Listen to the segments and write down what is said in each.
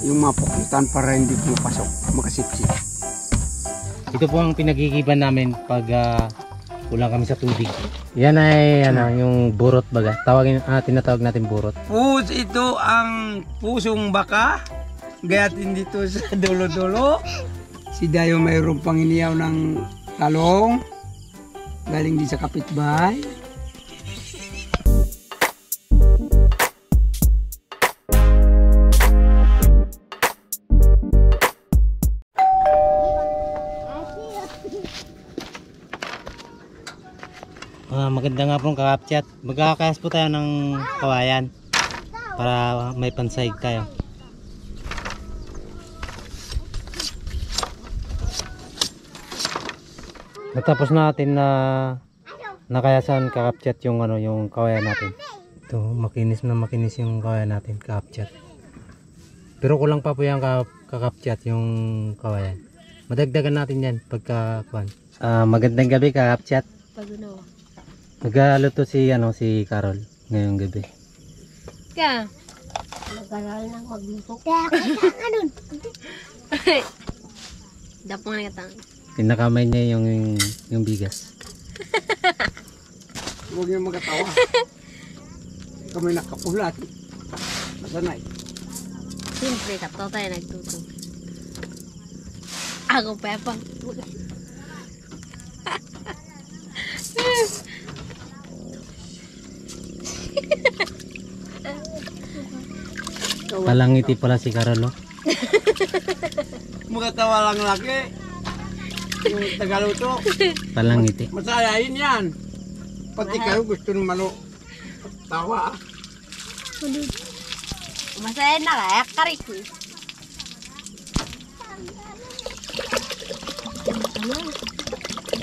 yung mapukutan para hindi pumapasok, makasipsip. Ito po ang pinagigiban namin pag kulang kami sa tubig. Yan ay yung burot baga. Tinatawag natin burot. Ito ang pusong baka. Gayatin dito sa dulo-dulo. Si Dayo mayroong panginiyaw ng talong. Galing din sa kapitbahay. Maganda nga pong kakapchat. Magkakayas po tayo ng kawayan para may pansahig tayo. Natapos natin na nakayasan kakapchat yung yung kawayan natin. Ito, makinis na makinis yung kawayan natin kakapchat. Pero kulang pa po yung kakapchat yung kawayan. Madagdagan natin yan pagka magandang gabi kakapchat. Nag-aluto si Carol ngayong gabi. Ka. Nag-aral ng magluto. Kaya kailangan nun. Dapo nga katang. Pinakamay niya yung bigas. Huwag niyo magatawa. Kami nakapulat. Masanay. Siyempre, kato tayo nagtuto. Ako pepang. Palangiti pala si Carol. Magatawa lang laki. Yung Tagaluto. Palangiti. Masayahin yan. Pati kayo gusto naman tawa. Masaya na kaya karik.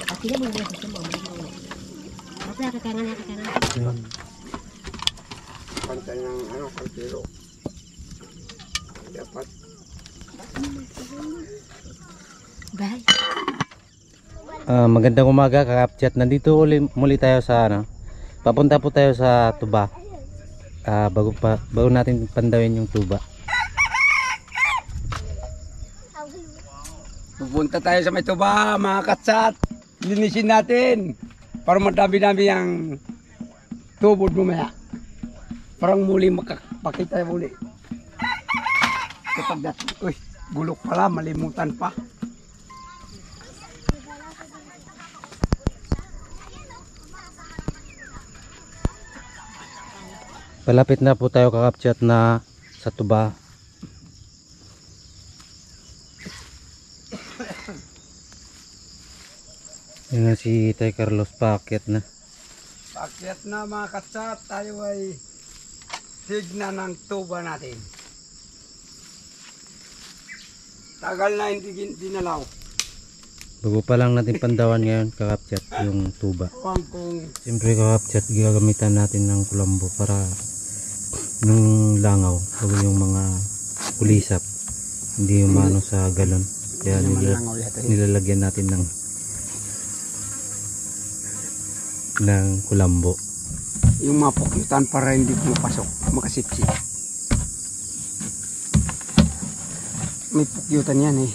Pati na mga gusto mo. Masaya kakangan. Pantay ng kantiro. Dapat. Bye. Magandang umaga kakapchat. Nandito muli tayo sa papunta po tayo sa tuba. Bago natin pandawin yung tuba. Pupunta tayo sa may tuba, mga katsat. Linisin natin. Para madami-dami ang tubod mamaya. Parang muli makapakita muli. Kapag uy, bulok pala, malimutan pa. Palapit na po tayo kakapchat na sa tuba. Yan na si Tay Carlos paakyat na. Paakyat na mga katsat, tayo ay signa ng tuba natin. Tagal na hindi dinalaw. Bago pa lang natin pandawan ngayon kakapchat yung tuba. Siyempre kakapchat gagamitan natin ng kulambo para ng langaw bago yung mga kulisap hindi umano sa galon. Kaya nilalagyan natin ng kulambo. Yung mapukutan para hindi pumapasok, makasipsip. May pukyutan yan eh.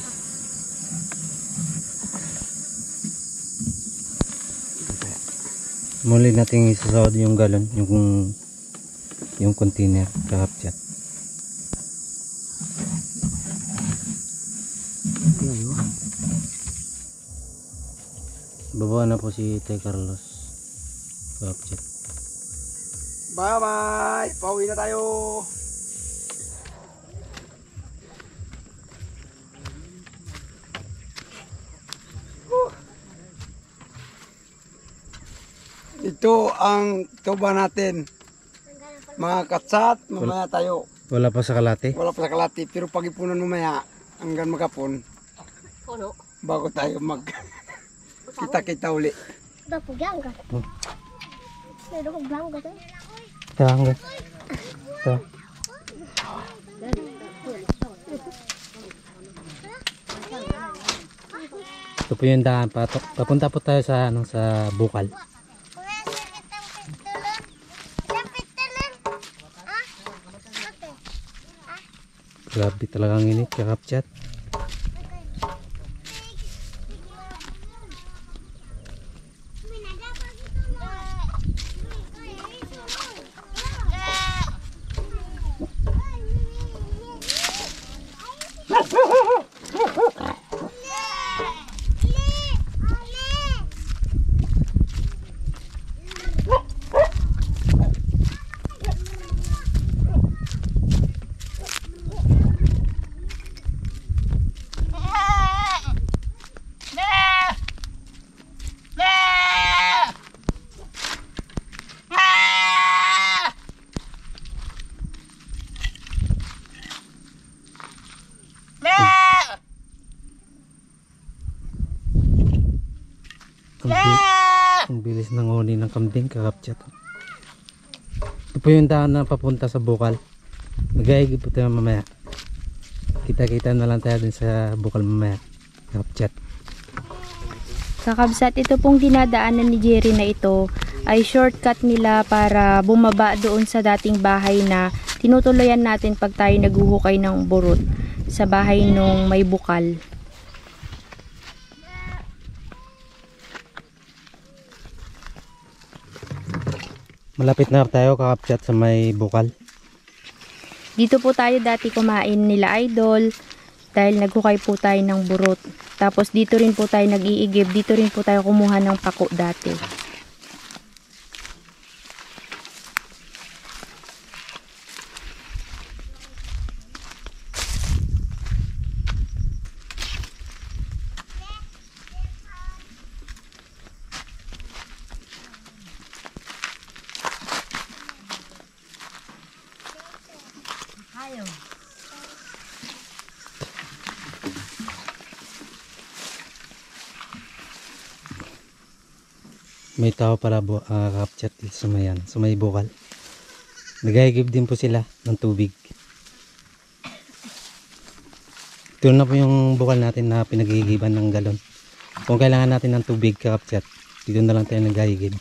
Muli natin isasawad yung galon, yung container kakapchat. Baba na po si Tay Carlos kakapchat. Bye bye! Pauwi na tayo! Ito ang tuba natin. Mga katsat, mamaya tayo. Wala pa sa kalate? Wala pa sa kalate, pero pag-ipunan mamaya hanggang magapon. Puno. Bago tayo kita-kita uli. Udah pugyang ka. Pero kung blang ka tayo. Tangga. Ito. Ito po yung daan. Papunta po tayo sa sa bukal. Grabe talagang init kakapchat. Ang bilis ng huni ng kambing kakapchat. Ito po yung daan na papunta sa bukal. Mag-aigib po tayo mamaya. Kita-kita na lang tayo din sa bukal mamaya kakapchat. Kakabsat, ito pong dinadaanan ni Jerry na ito ay shortcut nila para bumaba doon sa dating bahay na tinutuloyan natin pag tayo naghuhukay ng burot sa bahay nung may bukal. Malapit na tayo kakapchat sa may bukal. Dito po tayo dati kumain nila Idol dahil naghukay po tayo ng burot. Tapos dito rin po tayo nag-iigib, dito rin po tayo kumuha ng pako dati. May tao para kakapchat dito sa may bukal. Nag-aigib din po sila ng tubig. Ito na po yung bukal natin na pinag-iigiban ng galon. Kung kailangan natin ng tubig kakapchat, dito na lang tayo nag-aigib.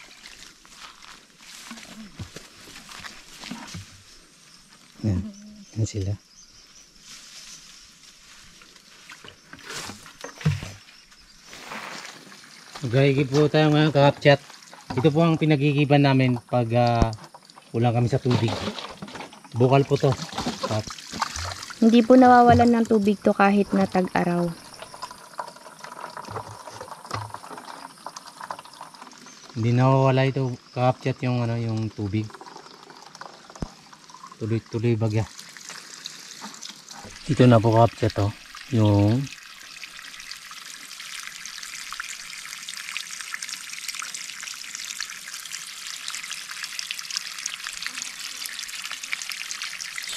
Yan sila. Mag-aigib po tayo ngayon kakapchat. Ito po ang pinagigiban namin pag kulang kami sa tubig. Bukal po to. Hindi po nawawalan ng tubig to kahit na tag-araw. Hindi nawawala ito kakapchat yung yung tubig. Tuloy-tuloy bagya. Ito na po kakapchat to. Yung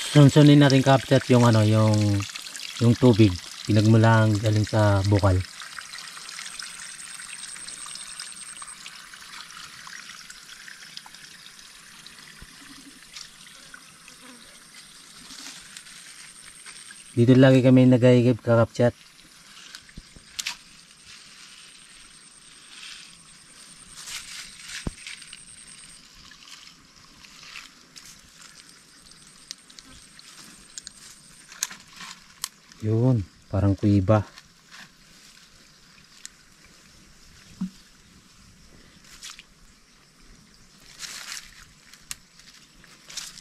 sunsunin natin kakapchat yung yung tubig pinagmulang galing sa bukal. Dito lagi kami nag-aigib kakapchat. Yun, parang kuiba.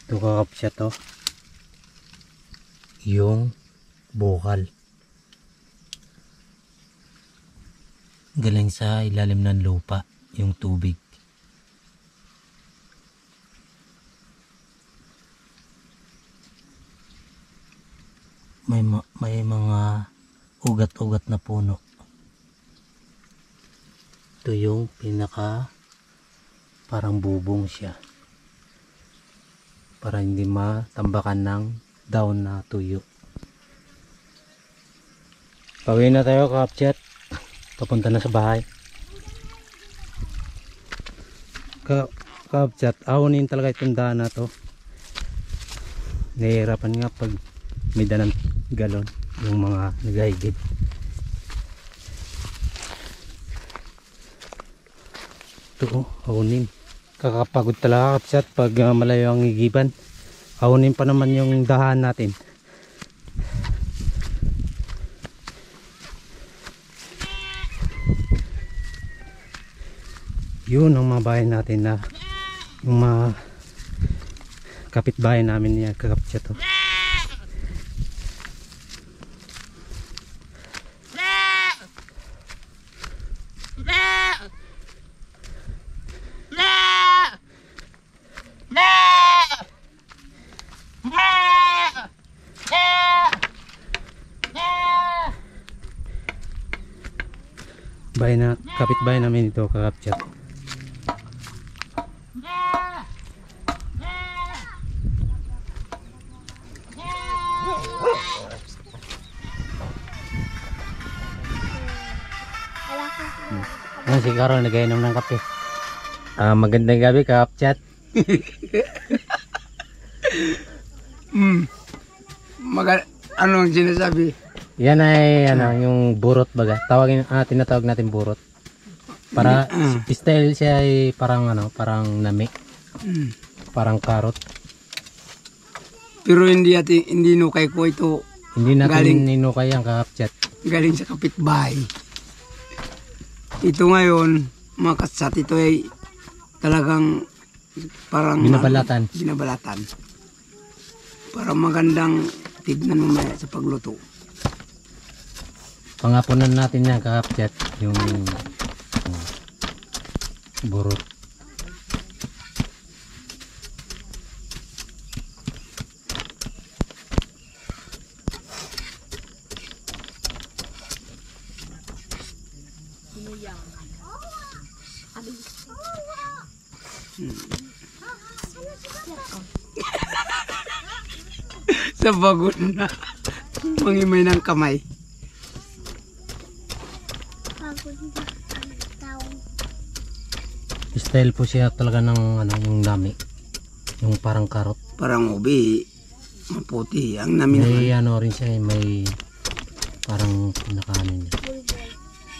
Ito kakapchat to. Yung bukal. Galing sa ilalim ng lupa yung tubig. May mga ugat-ugat na puno. Ito yung pinaka parang bubong siya. Para hindi matambakan ng daon na tuyo. Pauwi na tayo kakapchat. Papunta na sa bahay. Kakapchat, ahunin talaga itong daan na to. Nahihirapan nga pag may dalang galon yung mga nag-aigib. Ito ahunin. Kakapagod talaga kakapchat pag malayo ang igiban. Ahunin pa naman yung dahan natin. Yun ang mga bahay natin na yung mga kapitbahay namin niya kakapchat to. Kapitbahay namin ito kakapchat. Si Carol nagainom ng kape. Magandang gabi kakapchat. Ano ang sinasabi? Yan ay yung burot baga. Tinatawag natin burot. Para style siya ay parang parang nami. Parang karot. Pero hindi nukay ko ito. Hindi natin ninukay ang kakapchat. Galing sa kapitbahay. Ito ngayon, mga katsat, ito ay talagang parang binabalatan. Para magandang tignan mamaya sa pagluto. Pangapunan natin yan kakapchat yung burot. Sa bagon na mangimay ng kamay. Style po siya talaga ng yung nami. Yung parang karot. Parang ubi, maputi. Ang namin may rin siya, may parang pinakaano niya.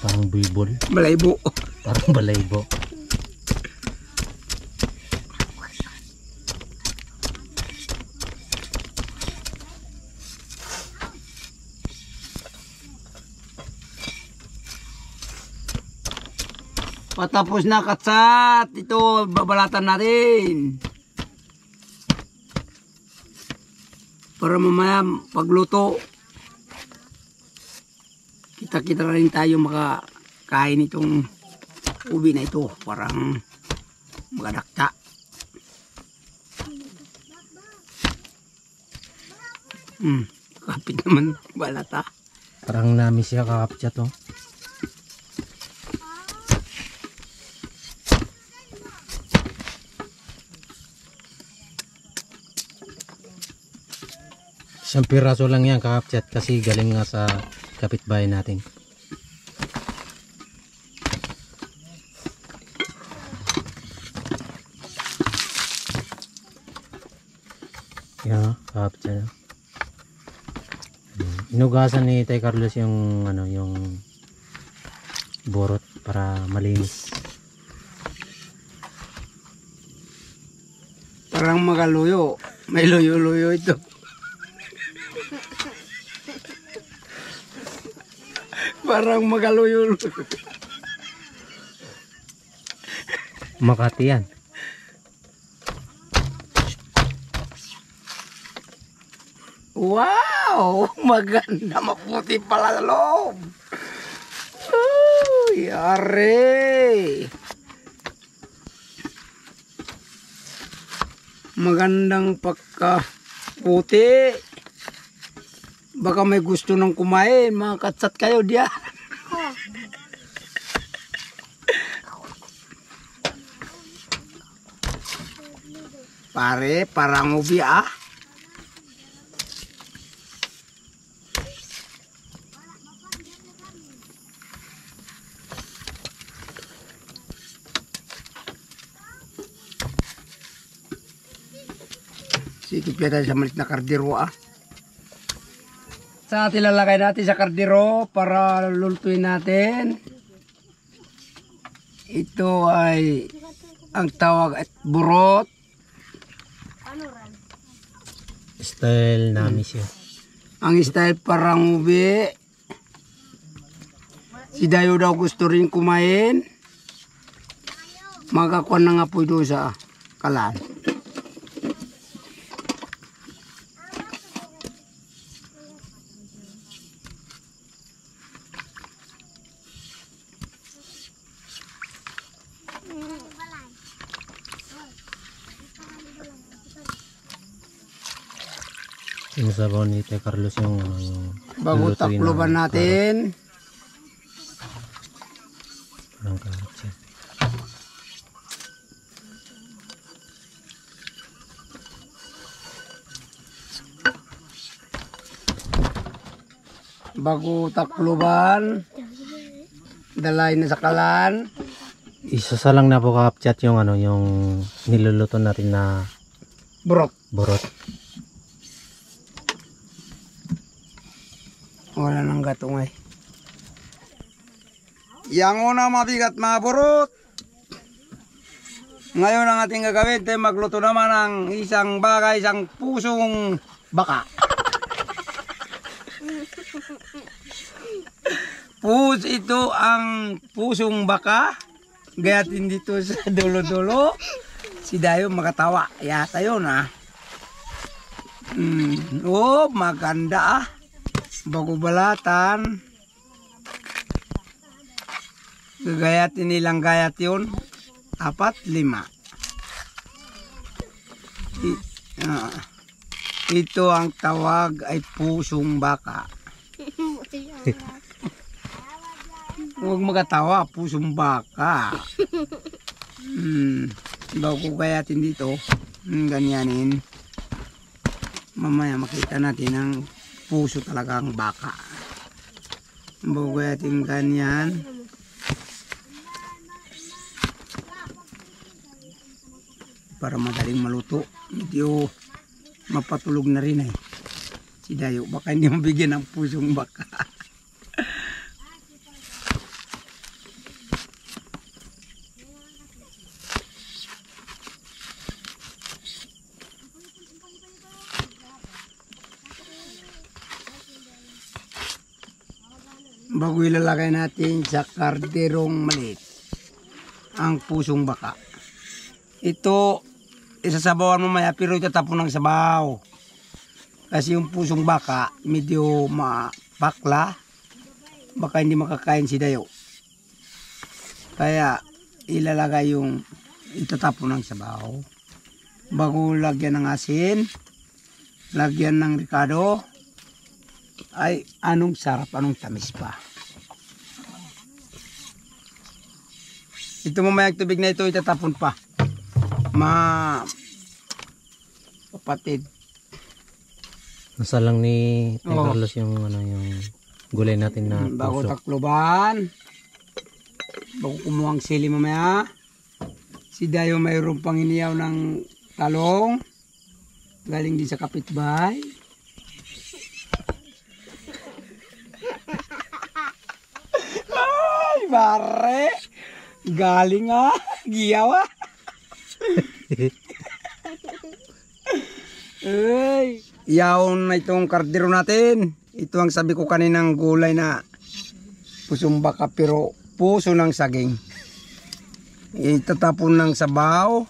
Parang buibol. Balaybo. Parang balaybo. Patapos na katsat. Ito, babalatan natin. Para mamaya pagluto, kita-kita rin tayo makakain itong ubi na ito. Parang magadakta. Kapit naman balata. Parang nami siya kakapchat oh. Isang piraso lang yan kakapchat kasi galing nga sa kapitbahay natin. Yan kakapchat. Inugasan ni Tay Carlos yung yung borot para malinis. Parang magaluyo. May luyo-luyo ito. Parang magaluyo. Makati yan. Wow! Maganda, maputi pala sa loob. Yari! Magandang pagka-puti. Baka may gusto nang kumain, mga katsat kayo diyan. Pare, parang ubi ah. Sikip tayo sa malit na kardero ah. Sa atin lalagay natin sa kardero para lulutuin natin. Ito ay ang tawag at burot. Style nami siya. Ang style parang ubi. Si Dayo daw gusto rin kumain. Magakuan na nga po doon sa kalan. Sinasabaw ni Tio Carlos yung ano, yung Bago lulutuin takloban na natin. ng kapchat. Bago takloban. Dalay na sa kalan. Isasalang na po kapchat yung ano, yung niluluto natin na Burot. burot. Wala nang gatong ay. Yang una mabigat mga burot. Ngayon ang ating gagawin, tayo magluto naman ng isang bagay, isang pusong baka. Ito ang pusong baka. Gayatin dito sa dulo-dulo. Si Dayo makatawa. Yata yun ah. Oh, maganda ah. Bago balatan. Gagayatin nilang gayat yun. 4, 5. Ito ang tawag ay pusong baka. Huwag magatawa, pusong baka. Bago gayatin dito, ganyanin. Mamaya makita natin ang puso talagang baka. Bago gayatin ganyan. Para madaling maluto. Medyo mapatulog na rin eh. Si Dayo, baka hindi mabigyan ng pusong baka. Bago ilalagay natin sa karderong maliit ang pusong baka. Ito, isasabawan mo maya pero itatapon ng sabaw. Kasi yung pusong baka, medyo mapakla. Baka hindi makakain si Dayo. Kaya ilalagay yung itatapon ng sabaw. Bago lagyan ng asin, lagyan ng ricado, ay anong sarap, anong tamis pa. Ito mamaya tubig na ito itatapon pa. Kapatid. Nasa lang ni Tio Carlos yung ano, yung gulay natin na bago puso. takloban. Bago kumuhang sili mamaya. Si Dayo mayroong pang iniyaw ng talong. Galing din sa kapitbahay. Ay, bare. Galing ah. Giyaw ah. Ay, yaon na itong kardero natin. Ito ang sabi ko kaninang gulay na pusong baka pero puso ng saging. Itatapon ng sabaw.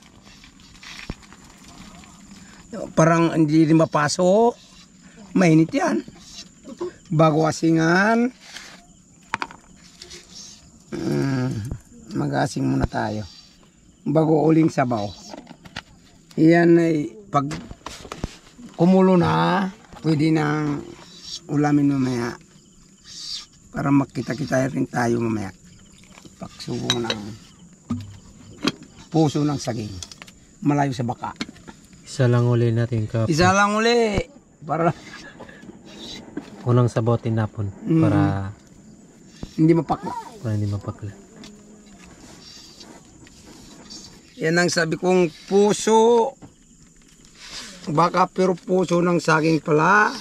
Parang hindi rin mapaso. Mainit yan. Bago asingan. Mag-asing muna tayo. Bago uling sabaw. Yan ay pag kumulo na, pwede nang ulamin mamaya. Para makita-kita rin tayo mamaya. Pagsubo ng puso ng saging. Malayo sa baka. Isa lang uli natin kapchat. Isa lang uli. Para Unang sabaw tinapon para hindi mapakla. hindi mapakla. Yan ang sabi kong puso. Baka pero puso ng saging pala.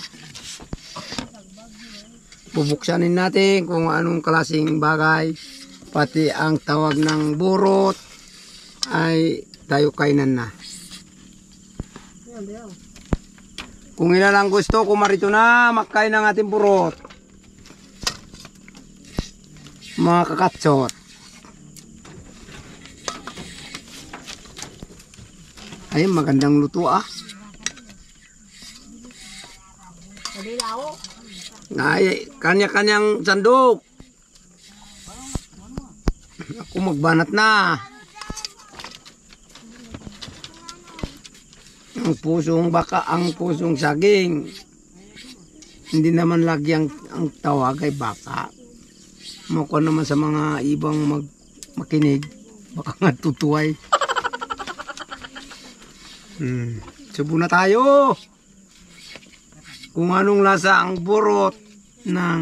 Bubuksanin natin kung anong klaseng bagay. Pati ang tawag ng burot ay tayo kainan na. Kung ilan ang gusto, kumarito na makain ng ating burot. Mga kakatsot. Ay, magandang luto ah. Ay, kanya-kanyang sandok. Ako magbanat na. Ang pusong baka, ang pusong saging. Hindi naman lagi ang tawag ay baka. Makuha naman sa mga ibang makinig. Baka nga tutuway. Subo na tayo. Kung anong lasa ang burot ng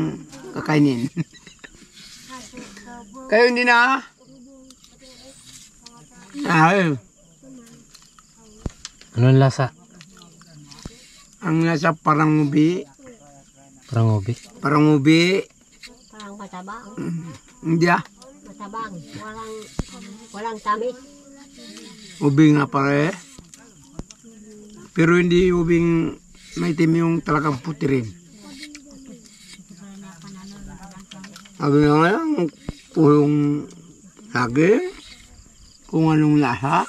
kakainin. Kayo hindi na? Ay. Anong lasa? Ang lasa parang ubi. Parang ubi. Parang ubi. Parang matabang. Hindi ah. Matabang. Walang tamis. Ubi nga pare. Pero hindi ubing may itim yung talagang puti rin. Sabi nga lang, pulong saging, kung anong lasa.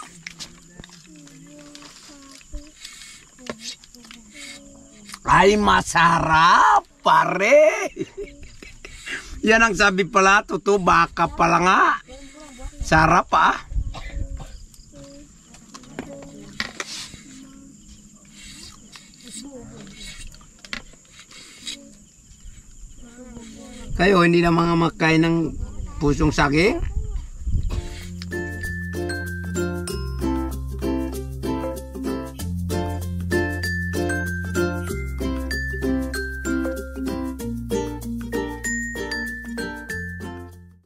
Ay, masarap, pare! Yan ang sabi pala, totoo, baka pala nga. Sarap ah. Kayo, hindi na mga makain ng pusong saging?